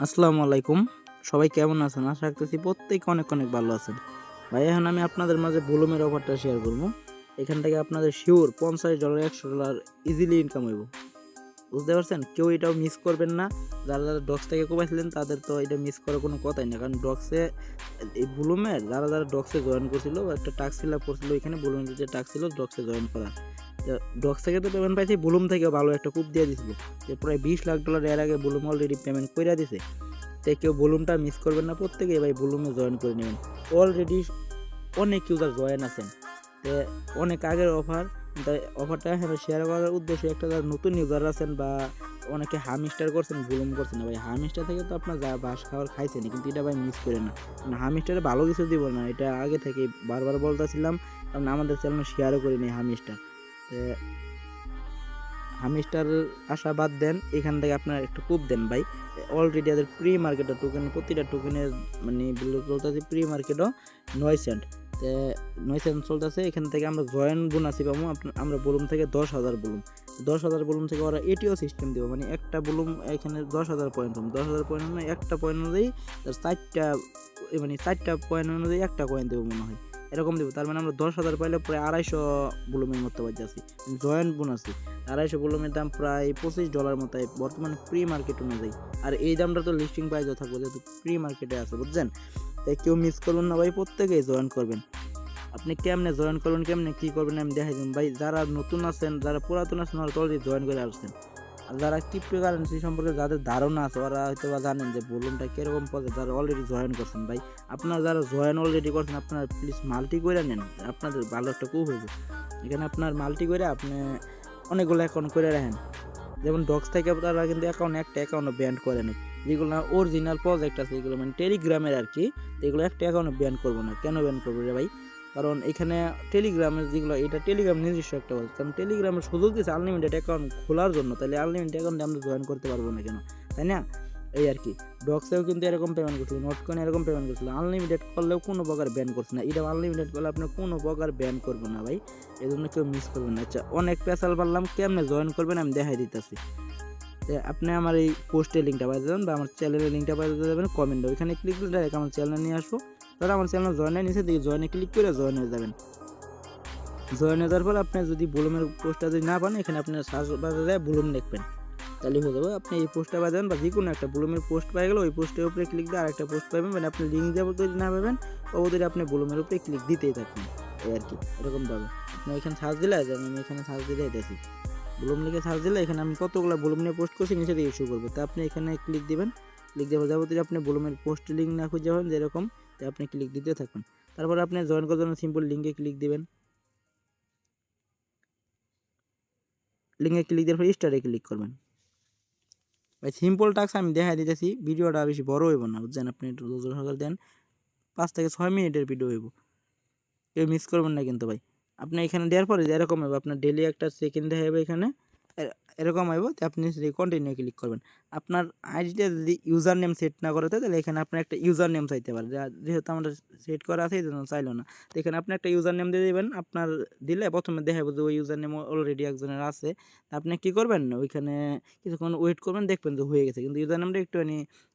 আসসালামু আলাইকুম। সবাই কেমন আছেন? আশা রাখতেছি প্রত্যেকে অনেক অনেক ভালো আছেন। ভাই এখন আমি আপনাদের মাঝে বুলুমের অফারটা শেয়ার করব। এখান থেকে আপনাদের শিওর $50 $100 ইজিলি ইনকাম হইব। বুঝতে পারছেন? কেউ এটাও মিস করবেন না। যারা ডক্স থেকে কোবাইছিলেন তাদের তো এটা মিস করার কোনো কথাই না। কারণ ডক্সে এই বুলুমের যারা ডক্সে জয়েন করছিল একটা টাস্ক ফিল আপ করছিল, এখানে বুলুমের যে টাস্ক ছিল ডক্সে জয়েন করা। ডক্স থেকে তো পেমেন্ট পাইছি, বুলুম থেকে ভালো একটা কুপ দিয়ে দিছিল। যে প্রায় $20 লাখ এর আগে বুলুম অলরেডি পেমেন্ট কইরা দিছে। তাই কেউ ভলিউমটা মিস করবেন না, প্রত্যেকেই ভাই ভলিউমে জয়েন করে নেবেন। অলরেডি অনেক ইউজার জয়েন আছেন, তো অনেক আগের অফার। তাই অফারটা এখানে শেয়ার করার উদ্দেশ্য একটা, যারা নতুন ইউজার আছেন বা অনেকে হামিস্টার করছেন ভলিউম করছেন না ভাই, হামিস্টার থেকে তো আপনার যা বাস খাওয়ার খাইছেন, কিন্তু এটা ভাই মিস করে না। কারণ হামিস্টারে ভালো কিছু দিব না, এটা আগে থেকে বারবার বলতেছিলাম। কারণ আমাদের চ্যানেল শেয়ারও করিনি হামিস্টার। হামিস্টার আশা বাদ দেন, এখান থেকে আপনার একটা কুপ দেন ভাই। অলরেডি আমাদের প্রি মার্কেটের টোকেন, প্রতিটা টোকেনের মানে চলতেছে প্রি মার্কেটও 9 সেন্ট। 9 সেন্ট চলতেছে। এখান থেকে আমরা জয়েন বোনাসি পাবো। আমরা বলুম থেকে 10,000 বলুম, 10,000 বলুম থেকে ওরা এটিও সিস্টেম দেবো, মানে একটা বলুম এখানে 10,000 পয়েন্ট পাবো। 10,000 পয়েন্ট মানে একটা পয়েন্ট অনুযায়ী চারটা, মানে চারটা পয়েন্ট অনুযায়ী একটা কয়েন দেবো মনে হয়, এরকম দেবো। তার মানে আমরা 10,000 পাইলে প্রায় 250 বুলুমের মতো বাজে আছি জয়েন্ট বোনাসি। 250 বুলুমের দাম প্রায় $25 মতো বর্তমানে প্রি মার্কেট অনুযায়ী। আর এই দামটা তো লিস্টিং প্রাইসও থাকবে, যেহেতু প্রি মার্কেটে আছে, বুঝছেন? তাই কেউ মিস করবেন না ভাই, প্রত্যেকেই জয়েন করবেন। আপনি কেমনে জয়েন করবেন, কেমনে কী করবেন আমি দেখাই দিন ভাই। যারা নতুন আছেন, যারা পুরাতন আছেন, ওরা তো অলরেডি জয়েন করে আসছেন। আর যারা ক্রিপ্টো কারেন্সি সম্পর্কে যাদের ধারণা আছে, ওরা হয়তো বা জানেন যে ভলিউমটা কীরকম পড়ে। যারা অলরেডি জয়েন করছেন ভাই, আপনারা যারা জয়েন অলরেডি করছেন, আপনারা প্লিজ মাল্টি করে নেন, আপনাদের ভালো একটা কুপ হইব। এখানে আপনার মাল্টি করে আপনি অনেকগুলো অ্যাকাউন্ট করে রাখেন। যেমন ডক্স থেকে তারা কিন্তু একটা অ্যাকাউন্টও ব্যান করে নেই। যেগুলো না অরিজিনাল প্রজেক্ট আছে, এগুলো মানে টেলিগ্রামের আর কি, তো এগুলো একটা অ্যাকাউন্টও ব্যান করবো না। কেন ব্যান করবো রে ভাই? কারণ এখানে টেলিগ্রামের যেগুলো, এটা টেলিগ্রাম নিজস্ব একটা বলছে, কারণ টেলিগ্রামের সুযোগ দিচ্ছে আনলিমিটেড অ্যাকাউন্ট খোলার জন্য, তাহলে আনলিমিটেড অ্যাকাউন্টে আমরা জয়েন করতে পারবো না কেন, তাই না? এই আর কি। ডক্সেও কিন্তু এরকম পেমেন্ট করছিল, নোটকয়েন এরকম পেমেন্ট করছিল, আনলিমিটেড করলেও কোনো প্রকার ব্যান করছে না। এটা আনলিমিটেড করলে আপনি কোনো প্রকার ব্যান করবো না ভাই, এই জন্য কেউ মিস করবেন না। আচ্ছা, অনেক পেশাল পারলাম, কেমনে জয়েন করবেন আমি দেখাই দিতেছি। আপনি আমার এই পোস্টের লিঙ্কটা পাই যাবেন বা আমার চ্যানেলের লিঙ্কটা পাই যাবেন কমেন্টে, ওইখানে ক্লিক করে ডাইরেক্ট আমার চ্যানেলে নিয়ে আসবো। তাহলে আমার চ্যানেল জয়েন নিচে দিকে জয়েনে ক্লিক করে জয়েন হয়ে যাবেন। জয়েন হয়ে যাওয়ার পর আপনি যদি বুলুমের পোস্টটা যদি না পান, এখানে আপনার সার্চ বারে যায় বুলুম লিখবেন, তাহলে হয়ে যাবে। আপনি এই পোস্টটা পাই যাবেন বা যে কোনো একটা বুলুমের পোস্ট পাই গেলে ওই পোস্টের উপরে ক্লিক দিয়ে আরেকটা পোস্ট পাবেন, মানে আপনি লিঙ্ক যাবো যদি না পাবেন ওদের আপনি বুলুমের উপরে ক্লিক দিতেই থাকবেন। এই আর কি, এরকমভাবে আপনি এখানে সার্চ দিলে, যেমন আমি এখানে সার্চ দিলে এটাছি বুলুম লিখে সার্চ দিলে, এখানে আমি কতগুলো বুলুম নিয়ে পোস্ট করছি নিচে দিয়ে ইস্যু করবো, তো আপনি এখানে ক্লিক দিবেন। ক্লিক দেওয়ার যাবতীয় আপনি বুলুমের পোস্ট লিঙ্ক না খুঁজে যাবেন যেরকম, তো আপনি ক্লিক দিতে থাকবেন। তারপর আপনি জয়েন করার জন্য সিম্পল লিঙ্কে ক্লিক দিবেন। লিঙ্কে ক্লিক দেওয়ার পর স্টারে ক্লিক করবেন। ভাই সিম্পল টাস্ক আমি দেখাই দিতেছি, ভিডিওটা বেশি বড় হইব না, বুঝছেন? আপনি একটু ধৈর্য সহকারে দেন, 5 থেকে 6 মিনিটের ভিডিও হইব, কেউ মিস করবেন না কিন্তু ভাই। আপনি এখানে দেওয়ার পরে এরকম হবে, আপনার ডেলি একটা সেকেন্ড হবে এখানে এরকম আইব, তো আপনি কন্টিনিউ ক্লিক করবেন। আপনার আইডিটা যদি ইউজার নেম সেট না করে তাহলে এখানে আপনার একটা ইউজার নেম চাইতে পারে, যেহেতু আমরা সেট করা আছে এই জন্য চাইলো না। তো এখানে আপনি একটা ইউজার নেম দিয়ে দেবেন। আপনার দিলে প্রথমে দেখাবো যে ওই ইউজার নেম অলরেডি একজনের আছে। আপনি কি করবেন, ওইখানে কিছুক্ষণ ওয়েট করবেন, দেখবেন যে হয়ে গেছে, কিন্তু ইউজার নেমটা একটু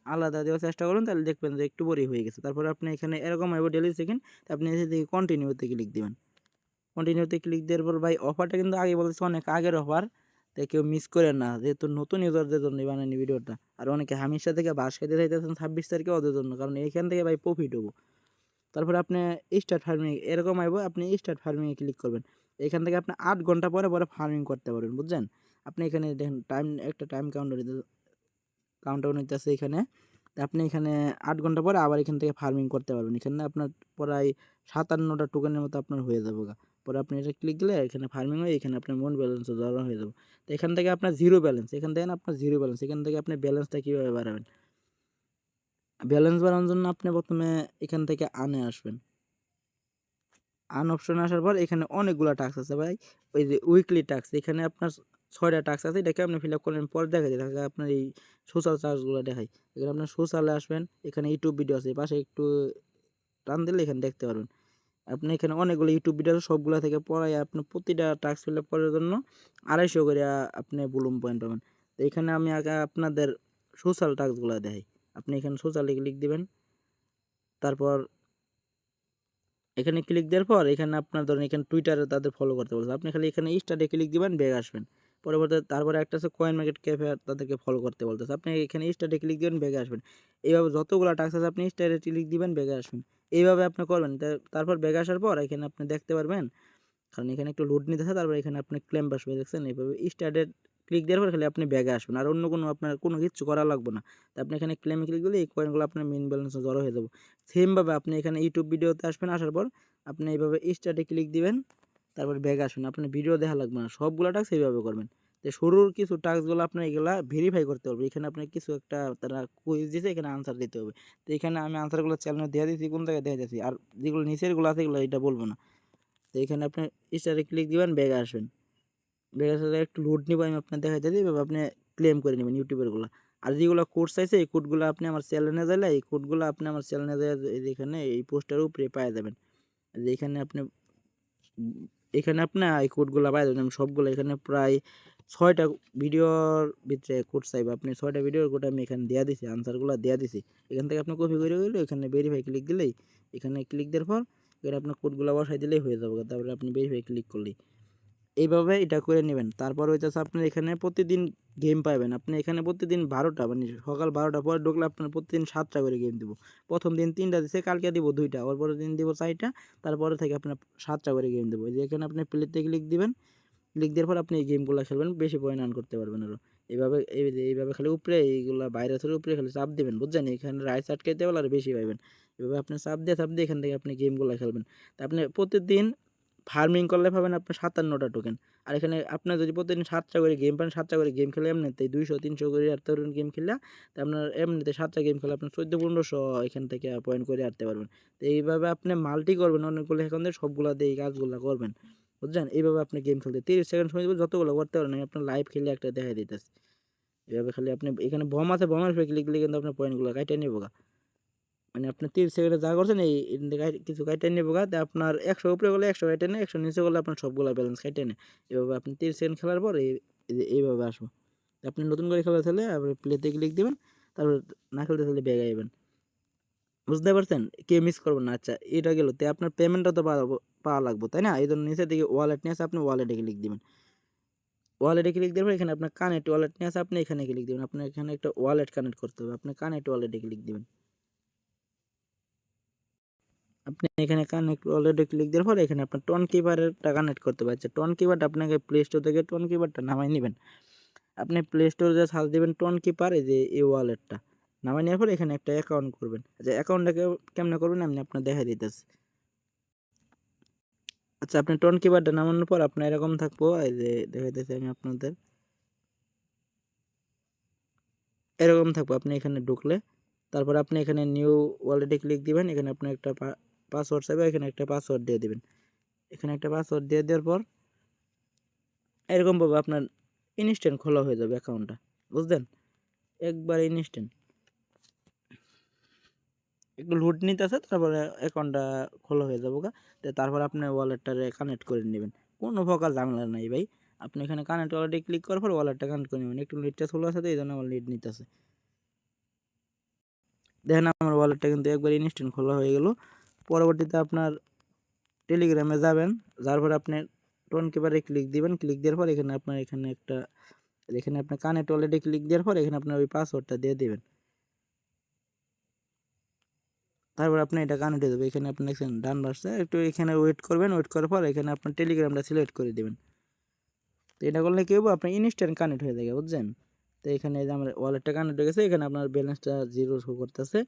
আলাদা দেওয়ার চেষ্টা করুন, তাহলে দেখবেন যে একটু বড়ই হয়ে গেছে। তারপরে আপনি এখানে এরকম আইব ডেলি সেকেন্ড, আপনি এসে কন্টিনিউতে ক্লিক দিবেন। কন্টিনিউতে ক্লিক দেওয়ার পর ভাই অফারটা কিন্তু আগে বলেছি অনেক আগের অফার, তাই কেউ মিস করেন না, যেহেতু নতুন ইউজারদের জন্য বানানি ভিডিওটা। আর অনেকে হামেশা থেকে বাস খাইতে চাইতেছেন 26 তারিখে ওদের জন্য, কারণ এইখান থেকে ভাই প্রফিট হবো। তারপরে আপনি স্টার্ট ফার্মিং এরকম আইব, আপনি স্টার্ট ফার্মিংয়ে ক্লিক করবেন। এখান থেকে আপনি 8 ঘন্টা পরে পরে ফার্মিং করতে পারবেন, বুঝছেন? আপনি এখানে দেখেন টাইম, একটা টাইম কাউন্টার নিতেছে এখানে। তা আপনি এখানে 8 ঘন্টা পরে আবার এখান থেকে ফার্মিং করতে পারবেন। এখানে আপনার প্রায় 57টা টোকেনের মতো আপনার হয়ে যাবে গা। পরে আপনি এটা ক্লিক দিলে এখানে ফার্মিং হয়ে এখানে আপনার মন ব্যালেন্সও জমা হয়ে যাবে। তো এখান থেকে আপনার জিরো ব্যালেন্স, এখান থেকে আপনার জিরো ব্যালেন্স, এখান থেকে আপনি ব্যালেন্সটা কীভাবে বাড়াবেন? ব্যালেন্স বাড়ানোর জন্য আপনি প্রথমে এখান থেকে আনে আসবেন। আন অপশনে আসার পর এখানে অনেকগুলো টাস্ক আছে ভাই। ওই যে উইকলি টাস্ক, এখানে আপনার 6টা টাস্ক আছে, এটাকে আপনি ফিল আপ করলেন, পরে দেখা যায় আপনার এই সোশ্যাল চার্জগুলো দেখায়। এখানে আপনার সোশ্যালে আসবেন, এখানে ইউটিউব ভিডিও আছে, পাশে একটু টান দিলে এখানে দেখতে পারবেন। আপনি এখানে অনেকগুলো ইউটিউব ভিডিও আছে, সবগুলো থেকে পড়ায় আপনি প্রতিটা টাস্ক ফিল আপ করার জন্য 250 করে আপনি বুলুম পয়েন্ট পাবেন। তো এখানে আমি আগে আপনাদের সোশ্যাল টাস্কগুলো দেখাই। আপনি এখানে সোশ্যালে ক্লিক দিবেন। তারপর এখানে ক্লিক দেওয়ার পর এখানে আপনার ধরেন এখানে টুইটারে তাদের ফলো করতে বলছে, আপনি খালি এখানে স্টার্টে ক্লিক দিবেন, ব্যাক আসবেন। পরবর্তীতে তারপরে একটা আছে কয়েন মার্কেট ক্যাফে, তাদেরকে ফলো করতে বলতেছে, আপনি এখানে স্টার্টে ক্লিক দিবেন, ব্যাকে আসবেন। এইভাবে যতগুলো টাস্ক আছে আপনি স্টার্টে ক্লিক দিবেন, ব্যাকে আসবেন। এইভাবে আপনি করবেন। তারপর ব্যাকে আসার পর এখানে আপনি দেখতে পারবেন, কারণ এখানে একটু লোড নিতেছে, তারপর এখানে আপনি ক্লেম আসবে, দেখছেন? এইভাবে স্টার্টে ক্লিক দেওয়ার পর খালি আপনি ব্যাগে আসবেন, আর অন্য কোনো আপনার কোনো কিছু করা লাগবে না। তো আপনি এখানে ক্লেমে ক্লিক দিলে এই কয়েনগুলো আপনার মেইন ব্যালেন্সে জড়ো হয়ে যাবে। সেমভাবে আপনি এখানে ইউটিউব ভিডিওতে আসবেন, আসার পর আপনি এইভাবে স্টার্টে ক্লিক দিবেন, তারপর ব্যাগে আসবেন। আপনার ভিডিও দেখা লাগবে না, সবগুলো টাস্ক এইভাবে করবেন। তো শুরুর কিছু টাস্কগুলো আপনার এগুলা ভেরিফাই করতে হবে। এখানে আপনার কিছু একটা তারা কুইজ দিয়েছে, এখানে আনসার দিতে হবে। তো এখানে আমি আনসারগুলো চ্যানেলে দিয়ে দিচ্ছি, কোন জায়গায় দিয়ে দিচ্ছি, আর যেগুলো নিচেরগুলো আছে এগুলো এটা বলবো না। তো এখানে আপনি স্টারে ক্লিক দিবেন, ব্যাগে আসবেন। ব্যাগে আসলে একটু লোড নিব, আমি আপনার দেখাই দিই, এভাবে আপনি ক্লেম করে নেবেন ইউটিউবেরগুলো। আর যেগুলো কোড চাইছে এই কোডগুলো আপনি আমার চ্যানেলে যাইলে এই কোডগুলো আপনি আমার চ্যানেলে যায় এখানে এই পোস্টার উপরে পাওয়া যাবেন। যে এখানে আপনি এখানে আপনি এই কোডগুলো পাওয়া যাবেন। আমি সবগুলো এখানে প্রায় 6টা ভিডিওর ভিতরে কোড চাইবে, আপনি 6টা ভিডিওর কোড আমি এখানে দেওয়া দিছি, আনসারগুলো দেওয়া দিছি। এখান থেকে আপনি কপি করে গেলে এখানে ভেরিফাই ক্লিক দিলেই, এখানে ক্লিক দেওয়ার পর এখানে আপনার কোডগুলো বসাই দিলেই হয়ে যাবে। তারপরে আপনি ভেরিফাই ক্লিক করলেই এইভাবে এটা করে নেবেন। তারপর হইতেছে আপনার এখানে প্রতিদিন গেম পাবেন। আপনি এখানে প্রতিদিন 12টা, মানে সকাল 12টার পরে ঢুকলে আপনার প্রতিদিন 7টা করে গেম দিব। প্রথম দিন 3টা দিছে, কালকে দিব 2টা, ওর পরের দিন দিব 4টা, তারপরে থেকে আপনার 7টা করে গেম দেবো। যে এখানে আপনি প্লেতে ক্লিক দিবেন, ক্লিক দেওয়ার পর আপনি এই গেমগুলো খেলবেন, বেশি পয়েন্ট আর্ন করতে পারবেন আরও। এইভাবে খালি উপরে এইগুলা ভাইরাসের উপরে খালি চাপ দিবেন, বুঝছেন? এখানে রাইস আটকাইতে পারলে আর বেশি পাইবেন। এভাবে আপনি চাপ দিয়ে এখান থেকে আপনি গেমগুলো খেলবেন। তা আপনি প্রতিদিন ফার্মিং করলে পাবেন আপনার 57টা টোকেন। আর এখানে আপনার যদি প্রতিদিন 7টা করে গেম পান, 7টা করে গেম খেলে এমনিতেই 200-300 করে আনতে পারবেন গেম খেললে। তো আপনার এমনিতে 7টা গেম খেলে আপনার 1400-1500 এখান থেকে পয়েন্ট করে আনতে পারবেন। তো এইভাবে আপনি মাল্টি করবেন, অনেকগুলো এখন দিয়ে সবগুলা দিয়ে এই কাজগুলো করবেন, বুঝছেন? এইভাবে আপনি গেম খেলতে 30 সেকেন্ড সময় দেবেন, যতগুলো করতে পারেন। আমি আপনার লাইভ খেলে একটা দেখাই দিতেছি। এভাবে খালি আপনি এখানে বম আছে, বমের উপরে ক্লিক দিলে কিন্তু আপনার পয়েন্টগুলো কাইটে নিব গা। মানে আপনি 30 সেকেন্ডে যা করছেন এই কিছু কাইটে নিব গা। আপনার 100 উপরে গেলে 100 কাইটে নেয়, 100 নিচে গেলে আপনার সবগুলা ব্যালেন্স কাইটে নেয়। এভাবে আপনি 30 সেকেন্ড খেলার পর এইভাবে আসবো। আপনি নতুন করে খেলা চাইলে আপনি প্লেতে ক্লিক দিবেন, তারপর না খেলতে চাইলে ব্যাগ আইবেন। বুঝতে পারছেন? কেউ মিস করবেন না। আচ্ছা, এটা গেল। তো আপনার পেমেন্টটা তো পাওয়া লাগবে, তাই না? এই জন্য নিচের দিকে ওয়ালেট নিয়ে আছে, আপনি ওয়ালেটে ক্লিক দিবেন। ওয়ালেটে ক্লিক দেওয়ার পর এখানে আপনার কানেক্ট ওয়ালেট নিয়ে আছে, আপনি এখানে ক্লিক দিবেন। আপনার এখানে একটা ওয়ালেট কানেক্ট করতে হবে, আপনি কানেক্ট ওয়ালেটে ক্লিক দিবেন। আপনি এখানে কানেক্ট ওয়ালেটে ক্লিক দেওয়ার পর এখানে আপনার টোন কিপারটা কানেক্ট করতে হবে। আচ্ছা, টোন কিপারটা আপনাকে প্লে স্টোর থেকে টোন কিপারটা নামাই নেবেন। আপনি প্লে স্টোরে যে সার্চ দিবেন টোন কিপার, এই যে এই ওয়ালেটটা নামাই নেওয়ার পর এখানে একটা অ্যাকাউন্ট করবেন। আচ্ছা, অ্যাকাউন্টটাকে কেমনে করবেন আমি আপনার দেখা দিতেছি। আচ্ছা, আপনি টোন কিপারটা নামানোর পর আপনার এরকম থাকবো, এই যে দেখাইতেছি আমি আপনাদের, এরকম থাকবো। আপনি এখানে ঢুকলে তারপর আপনি এখানে নিউ ওয়ালেটে ক্লিক দিবেন, এখানে আপনি একটা পাসওয়ার্ড চাইবে, এখানে একটা পাসওয়ার্ড দিয়ে দিবেন। এখানে একটা পাসওয়ার্ড দিয়ে দেওয়ার পর এরকমভাবে আপনার ইনস্ট্যান্ট খোলা হয়ে যাবে অ্যাকাউন্টটা, বুঝলেন? একবার ইনস্ট্যান্ট। একটু লোড নিতে আছে, তারপরে অ্যাকাউন্টটা খোলা হয়ে যাবো গা। তো তারপর আপনি ওয়ালেটটারে কানেক্ট করে নেবেন, কোনো প্রকার ঝামেলা নাই ভাই। আপনি এখানে কানেক্ট ওয়ালেটে ক্লিক করার পর ওয়ালেটটা কানেক্ট করে নেবেন। একটু নেটটা স্লো আছে তো এই জন্য আমার নেট নিতেছে। দেখেন আমার ওয়ালেটটা কিন্তু একবার ইনস্ট্যান্ট খোলা হয়ে গেল। পরবর্তীতে আপনার টেলিগ্রামে যাবেন, যার পর আপনি টোন কিপারে ক্লিক দিবেন। ক্লিক দেওয়ার পর এখানে আপনার এখানে একটা, এখানে আপনার কানেক্ট ওয়ালেটে ক্লিক দেওয়ার পর এখানে আপনার ওই পাসওয়ার্ডটা দিয়ে দিবেন। তারপর আপনি এটা কানেক্ট হয়ে যাবে। এখানে আপনি দেখছেন ডান বাসছে, একটু এখানে ওয়েট করবেন। ওয়েট করার পর এখানে আপনার টেলিগ্রামটা সিলেক্ট করে দেবেন। তো এটা করলে কি হবে, আপনার ইনস্ট্যান্ট কানেক্ট হয়ে যাবে, বুঝছেন? তো এখানে এই যে আমার ওয়ালেটটা কানেক্ট হয়ে গেছে, এখানে আপনার ব্যালেন্সটা জিরো শো করতেছে।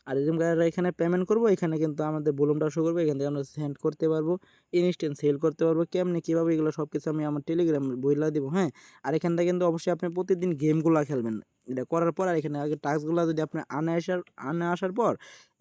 আর এরকম এখানে পেমেন্ট করবো, এখানে কিন্তু আমাদের ভলিউমটা শো করবে। এখান থেকে আমরা সেন্ড করতে পারবো, ইনস্ট্যান্ট সেল করতে পারবো, কেমনি কীভাবে এগুলো সব কিছু আমি আমার টেলিগ্রাম বইলা দিব, হ্যাঁ। আর এখান থেকে কিন্তু অবশ্যই আপনি প্রতিদিন গেমগুলো খেলবেন। এটা করার পর আর এখানে আগে টাস্কগুলো যদি আপনি আসার পর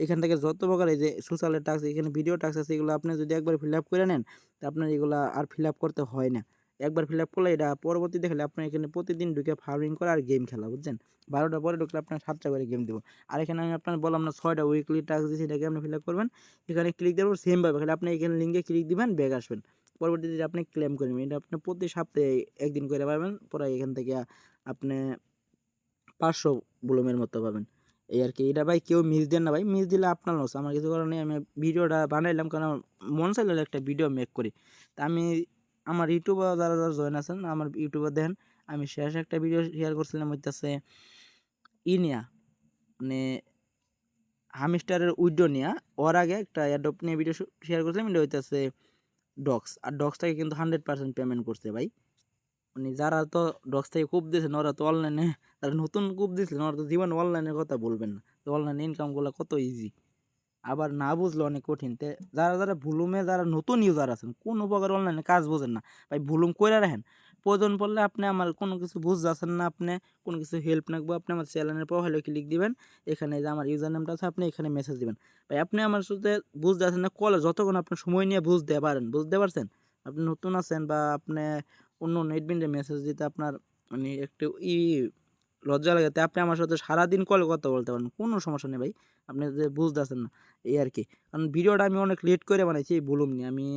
এখান থেকে যত প্রকার এই যে সোশ্যালের টাস্ক, এখানে ভিডিও টাস্ক আছে, এগুলো আপনি যদি একবার ফিল আপ করে নেন, তো আপনার এগুলো আর ফিল আপ করতে হয় না। একবার ফিল আপ করলে এটা পরবর্তীতে খেলে আপনার এখানে প্রতিদিন ঢুকে ফার্মিং করা আর গেম খেলা, বুঝছেন? 12টা পরে ঢুকলে আপনার 7টা করে গেম দেবো। আর এখানে আমি আপনার বললাম না 6টা উইকলি টাস্ক দিচ্ছি, এটাকে আপনি ফিল আপ করবেন। এখানে ক্লিক দেওয়ার পর সেমভাবে খালি আপনি এখানে লিঙ্কে ক্লিক দিবেন, ব্যাক আসবেন। পরবর্তীতে আপনি ক্লেম করে নেবেন। এটা আপনি প্রতি সপ্তাহে একদিন করে পাবেন, পরে এখান থেকে আপনি 500 ব্লুমের মতো পাবেন। এই আর কি। এটা ভাই কেউ মিস দেন না ভাই, মিস দিলে আপনার লস, আমার কিছু করার নেই। আমি ভিডিওটা বানাইলাম কারণ আমার মন চাইলে একটা ভিডিও মেক করি। তা আমি আমার ইউটিউবে যারা যারা জয়েন আছেন আমার ইউটিউবে দেখেন, আমি শেষ একটা ভিডিও শেয়ার করছিলাম হইতেছে নিয়া মানে হামিস্টারের উইডো নিয়া। ওর আগে একটা অ্যাডপ্ট নিয়ে ভিডিও শেয়ার করছিলাম, এটা হইতেছে ডক্স। আর ডক্সটাকে কিন্তু 100% পেমেন্ট করছে ভাই। মানে যারা তো ডক্স থেকে কূপ দিয়েছেন ওরা তো অনলাইনে, যারা নতুন কূপ দিয়েছিলেন ওরা তো জীবন অনলাইনের কথা বলবেন না, তো অনলাইন ইনকামগুলো কত ইজি, আবার না বুঝলে অনেক কঠিন। তে যারা যারা ভুলুমে যারা নতুন ইউজার আছেন, কোন প্রকার অনলাইনে কাজ বোঝেন না ভাই, ভুলুম কইরা রাখেন। প্রয়োজন পড়লে আপনি আমার কোনো কিছু বুঝতেছেন না, আপনি কোনো কিছু হেল্প লাগবে, আপনি আমার চ্যানেলের প্রোফাইলে ক্লিক দিবেন, এখানে যে আমার ইউজার নেমটা আছে আপনি এখানে মেসেজ দিবেন। ভাই আপনি আমার সাথে বুঝতে আছেন না কলে যতক্ষণ আপনি সময় নিয়ে বুঝতে পারেন, বুঝতে পারছেন, আপনি নতুন আছেন বা আপনি অন্য নেটবিনকে মেসেজ দিতে আপনার মানে একটু লজ্জা লাগে, তা আপনি আমার সাথে সারাদিন কলে কথা বলতে পারেন, কোনো সমস্যা নেই ভাই। আপনি যে বুঝতেছেন না এই আর কি। কারণ ভিডিওটা আমি অনেক লেট করে বানাইছি এই ভুলুম নিয়ে। আমি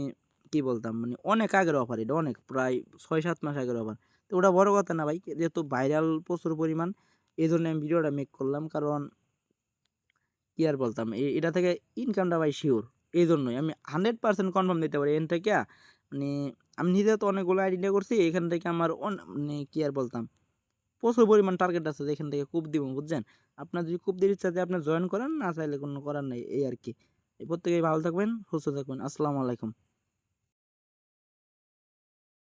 কি বলতাম মানে অনেক আগের অফার, এটা অনেক প্রায় 6-7 মাস আগের অফার। তো ওটা বড় কথা না ভাই, যেহেতু ভাইরাল প্রচুর পরিমাণ, এই জন্য আমি ভিডিওটা মেক করলাম। কারণ কি আর বলতাম, এটা থেকে ইনকামটা ভাই শিওর। এই জন্যই আমি 100% কনফার্ম দিতে পারি এখান থেকে। মানে আমি নিজে তো অনেকগুলো আইডিয়া করছি, এখান থেকে আমার মানে কি আর বলতাম, প্রচুর পরিমাণ টার্গেট আছে যেখান থেকে কূপ দিব, বুঝছেন। আপনার যদি কূপ দিতে ইচ্ছা আপনি জয়েন করেন, না চাইলে কোনো করার নেই এই আর কি। এই প্রত্যেকেই ভালো থাকবেন, সুস্থ থাকবেন। আসসালামু আলাইকুম।